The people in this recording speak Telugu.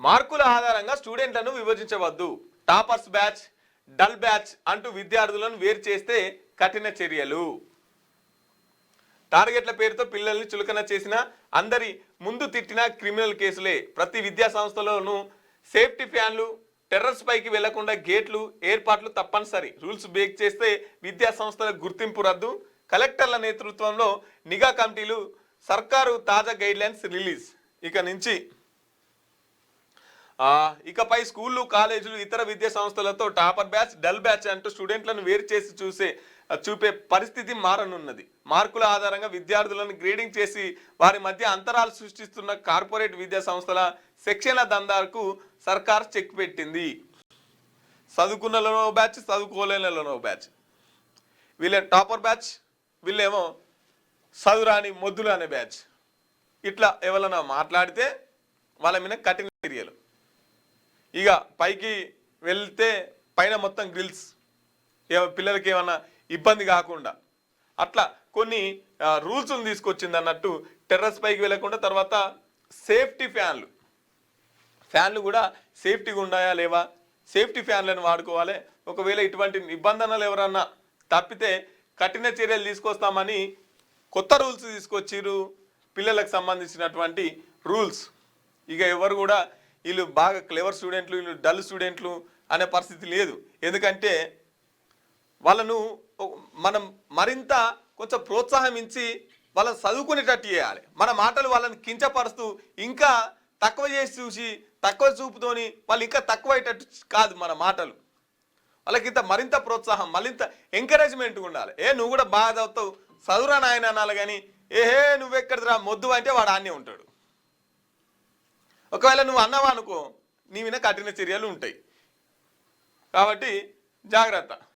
మార్కుల ఆధారంగా స్టూడెంట్లను విభజించవద్దు. టాపర్స్ బ్యాచ్, డల్ బ్యాచ్ అంటూ విద్యార్థులను వేరు చేస్తే కఠిన చర్యలు. టార్గెట్ల పేరుతో పిల్లల్ని చులకన చేసిన, అందరి ముందు తిట్టిన క్రిమినల్ కేసులే. ప్రతి విద్యా సంస్థలోనూ సేఫ్టీ ఫ్యాన్లు, టెర్రస్ పైకి వెళ్లకుండా గేట్లు ఏర్పాట్లు తప్పనిసరి. రూల్స్ బ్రేక్ చేస్తే విద్యా సంస్థల గుర్తింపు రద్దు. కలెక్టర్ల నేతృత్వంలో నిఘా కమిటీలు. సర్కారు తాజా గైడ్లైన్స్ రిలీజ్. ఇకపై స్కూళ్లు, కాలేజీలు, ఇతర విద్యా సంస్థలతో టాపర్ బ్యాచ్, డల్ బ్యాచ్ అంటూ స్టూడెంట్లను వేరు చేసి చూపే పరిస్థితి మారనున్నది. మార్కుల ఆధారంగా విద్యార్థులను గ్రేడింగ్ చేసి వారి మధ్య అంతరాలు సృష్టిస్తున్న కార్పొరేట్ విద్యా సంస్థల సెక్షన్ల దందాకు సర్కార్ చెక్ పెట్టింది. చదువుకున్నలోనో బ్యాచ్, చదువుకోలేనలోనో బ్యాచ్. వీళ్ళే టాపర్ బ్యాచ్, వీళ్ళేమో చదువురాని మొద్దులు అనే బ్యాచ్. ఇట్లా ఎవరైనా మాట్లాడితే వాళ్ళ మీద కఠిన చర్యలు. ఇక పైకి వెళ్తే పైన మొత్తం గ్రిల్స్, పిల్లలకి ఏమన్నా ఇబ్బంది కాకుండా అట్లా కొన్ని రూల్స్ని తీసుకొచ్చింది అన్నట్టు. టెర్రస్ పైకి వెళ్ళకుండా, తర్వాత సేఫ్టీ ఫ్యాన్లు కూడా సేఫ్టీగా ఉన్నాయా లేవా, సేఫ్టీ ఫ్యాన్లను వాడుకోవాలి. ఒకవేళ ఇటువంటి నిబంధనలు ఎవరన్నా తప్పితే కఠిన చర్యలు తీసుకొస్తామని కొత్త రూల్స్ తీసుకొచ్చిర్రు. పిల్లలకు సంబంధించినటువంటి రూల్స్. ఇక ఎవరు కూడా వీళ్ళు బాగా క్లెవర్ స్టూడెంట్లు, వీళ్ళు డల్ స్టూడెంట్లు అనే పరిస్థితి లేదు. ఎందుకంటే వాళ్ళను మనం మరింత కొంచెం ప్రోత్సాహించి వాళ్ళని చదువుకునేటట్టు చేయాలి. మన మాటలు వాళ్ళని కించపరుస్తూ ఇంకా తక్కువ చేసి చూసి తక్కువ చూపుతోని వాళ్ళు ఇంకా తక్కువ అయ్యేటట్టు కాదు మన మాటలు. వాళ్ళకి మరింత ప్రోత్సాహం, మరింత ఎంకరేజ్మెంట్ ఉండాలి. నువ్వు కూడా బాగా చదువుతావు, చదువురా నాయన అనాలి. కానీ నువ్వెక్కడిరా మొద్దు అంటే వాడు ఆన్నే ఉంటాడు. ఒకవేళ నువ్వు అన్నావా అనుకో, నీ మీద కఠిన చర్యలు ఉంటాయి. కాబట్టి జాగ్రత్త.